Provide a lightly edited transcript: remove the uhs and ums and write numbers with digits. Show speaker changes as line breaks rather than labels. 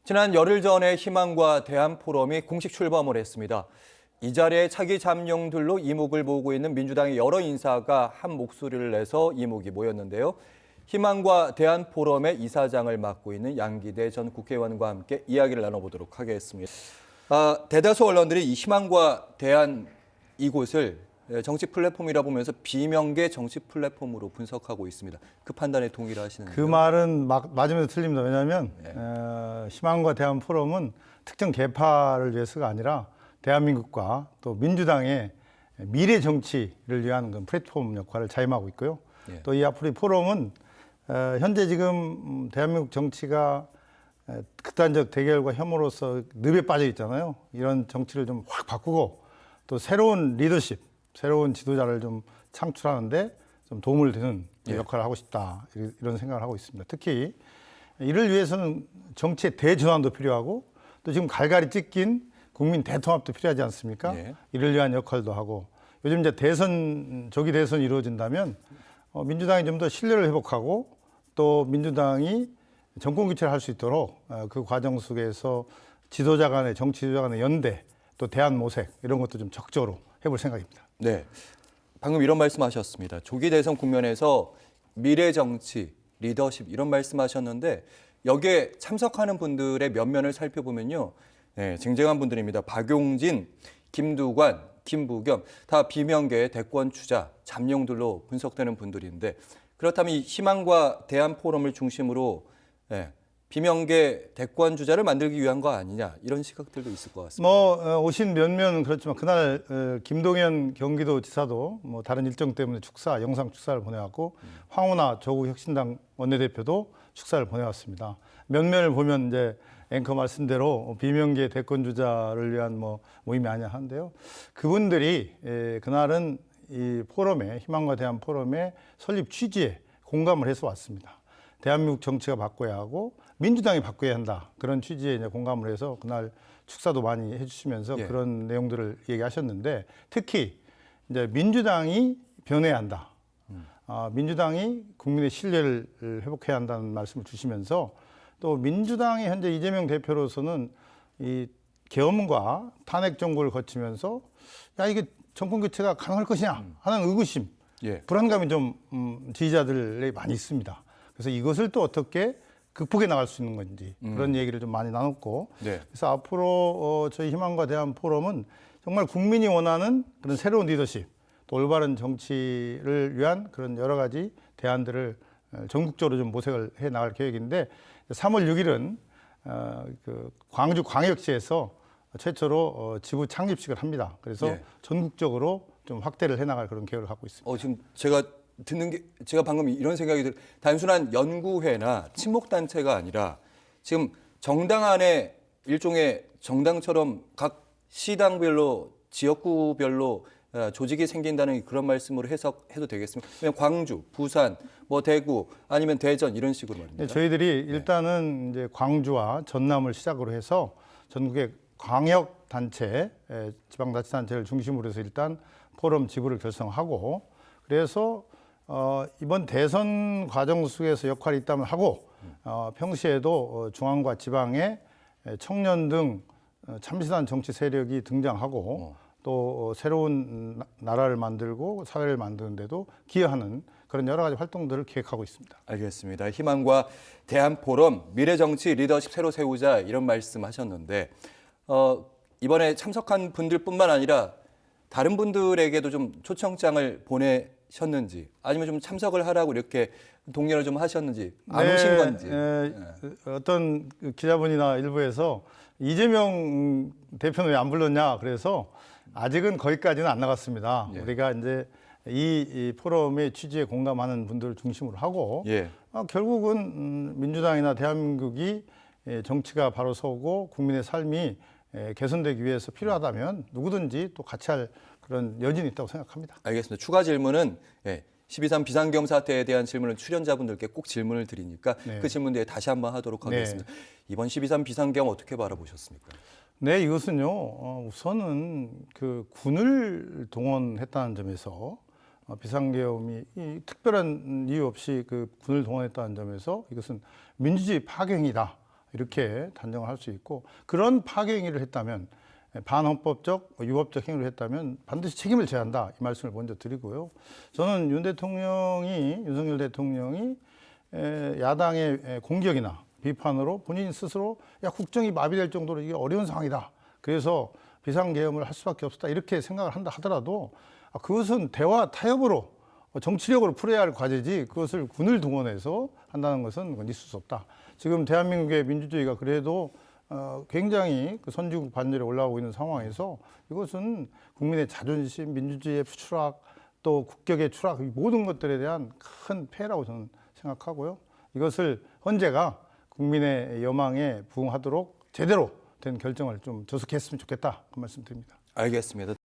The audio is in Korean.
지난 열흘 전에 희망과 대안포럼이 공식 출범을 했습니다. 이 자리에 차기 잠룡들로 이목을 모으고 있는 민주당의 여러 인사가 한 목소리를 내서 이목이 모였는데요. 희망과 대안포럼의 이사장을 맡고 있는 양기대 전 국회의원과 함께 이야기를 나눠보도록 하겠습니다. 대다수 언론들이 이 희망과 대안 이곳을 정치 플랫폼이라 보면서 비명계 정치 플랫폼으로 분석하고 있습니다. 그 판단에 동의를 하시는가요?
그 말은 맞으면서 틀립니다. 왜냐하면 희망과 대안 포럼은 특정 계파를 위해서가 아니라 대한민국과 또 민주당의 미래 정치를 위한 그 플랫폼 역할을 자임하고 있고요. 또 이 앞으로 이 포럼은 현재 지금 대한민국 정치가 극단적 대결과 혐오로서 늪에 빠져 있잖아요. 이런 정치를 좀 확 바꾸고 또 새로운 리더십, 새로운 지도자를 좀 창출하는데 좀 도움을 드는 역할을 하고 싶다, 이런 생각을 하고 있습니다. 특히 이를 위해서는 정치의 대전환도 필요하고 또 지금 갈갈이 찢긴 국민 대통합도 필요하지 않습니까? 이를 위한 역할도 하고 요즘 이제 조기 대선이 이루어진다면 민주당이 좀 더 신뢰를 회복하고 또 민주당이 정권 교체를 할 수 있도록 그 과정 속에서 정치 지도자 간의 연대 또 대안 모색 이런 것도 좀 적극적으로 해볼 생각입니다.
네, 방금 이런 말씀하셨습니다. 조기 대선 국면에서 미래 정치, 리더십 이런 말씀하셨는데 여기에 참석하는 분들의 면면을 살펴보면요, 쟁쟁한 분들입니다. 박용진, 김두관, 김부겸 다 비명계의 대권 주자, 잠룡들로 분석되는 분들인데 그렇다면 이 희망과 대안 포럼을 중심으로 비명계 대권 주자를 만들기 위한 거 아니냐 이런 시각들도 있을 것 같습니다.
오신 면면은 그렇지만 그날 김동연 경기도지사도 다른 일정 때문에 영상 축사를 보내왔고 황운하 조국 혁신당 원내대표도 축사를 보내왔습니다. 면면을 보면 이제 앵커 말씀대로 비명계 대권 주자를 위한 모임이 아니냐 하는데요. 그분들이 그날은 이 희망과 대안 포럼의 설립 취지에 공감을 해서 왔습니다. 대한민국 정치가 바꿔야 하고 민주당이 바꿔야 한다. 그런 취지에 이제 공감을 해서 그날 축사도 많이 해주시면서 그런 내용들을 얘기하셨는데 특히 이제 민주당이 변해야 한다. 민주당이 국민의 신뢰를 회복해야 한다는 말씀을 주시면서 또 민주당이 현재 이재명 대표로서는 이 계엄과 탄핵 정부를 거치면서 이게 정권 교체가 가능할 것이냐 하는 의구심, 불안감이 좀 지지자들에 많이 있습니다. 그래서 이것을 또 어떻게 극복해 나갈 수 있는 건지 그런 얘기를 좀 많이 나눴고 그래서 앞으로 저희 희망과 대안 포럼은 정말 국민이 원하는 그런 새로운 리더십 또 올바른 정치를 위한 그런 여러 가지 대안들을 전국적으로 좀 모색을 해 나갈 계획인데 3월 6일은 그 광주 광역시에서 최초로 지부 창립식을 합니다. 그래서 전국적으로 좀 확대를 해 나갈 그런 계획을 갖고 있습니다.
지금 제가 방금 이런 생각이 들어요. 단순한 연구회나 친목단체가 아니라 지금 정당 안에 일종의 정당처럼 각 시당별로 지역구별로 조직이 생긴다는 그런 말씀으로 해석해도 되겠습니까? 그냥 광주, 부산, 대구 아니면 대전 이런 식으로 말입니다.
저희들이 일단은 이제 광주와 전남을 시작으로 해서 전국의 광역단체, 지방자치단체를 중심으로 해서 일단 포럼 지부를 결성하고 그래서 이번 대선 과정 속에서 역할이 있다면 하고 평시에도 중앙과 지방에 청년 등 참신한 정치 세력이 등장하고 또 새로운 나라를 만들고 사회를 만드는 데도 기여하는 그런 여러 가지 활동들을 계획하고 있습니다.
알겠습니다. 희망과 대안 포럼, 미래 정치 리더십 새로 세우자 이런 말씀하셨는데 이번에 참석한 분들뿐만 아니라 다른 분들에게도 좀 초청장을 보내셨는지 아니면 좀 참석을 하라고 이렇게 독려를 좀 하셨는지 안 오신 건지.
어떤 기자분이나 일부에서 이재명 대표는 왜 안 불렀냐 그래서 아직은 거기까지는 안 나갔습니다. 우리가 이제 이 포럼의 취지에 공감하는 분들을 중심으로 하고 결국은 민주당이나 대한민국이 정치가 바로 서고 국민의 삶이 개선되기 위해서 필요하다면 누구든지 또 같이 할 그런 여진이 있다고 생각합니다.
알겠습니다. 추가 질문은 12.3 비상경 사태에 대한 질문을 출연자분들께 꼭 질문을 드리니까 그 질문 뒤에 다시 한번 하도록 하겠습니다. 이번 12.3 비상경 어떻게 바라보셨습니까?
네, 이것은요. 우선은 그 군을 동원했다는 점에서 비상계엄이 특별한 이유 없이 그 군을 동원했다는 점에서 이것은 민주주의 파괴행위다. 이렇게 단정을 할 수 있고 그런 파괴 행위를 했다면 반헌법적, 유법적 행위를 했다면 반드시 책임을 져야 한다 이 말씀을 먼저 드리고요. 저는 윤석열 대통령이 야당의 공격이나 비판으로 본인 스스로 야 국정이 마비될 정도로 이게 어려운 상황이다. 그래서 비상계엄을 할 수밖에 없었다 이렇게 생각을 한다 하더라도 그것은 대화 타협으로 정치력으로 풀어야 할 과제지 그것을 군을 동원해서 한다는 것은 그건 있을 수 없다. 지금 대한민국의 민주주의가 그래도 굉장히 그 선진국 반열에 올라오고 있는 상황에서 이것은 국민의 자존심, 민주주의의 추락, 또 국격의 추락, 이 모든 것들에 대한 큰 폐해라고 저는 생각하고요. 이것을 헌재가 국민의 여망에 부응하도록 제대로 된 결정을 좀 조속했으면 좋겠다 그 말씀드립니다.
알겠습니다.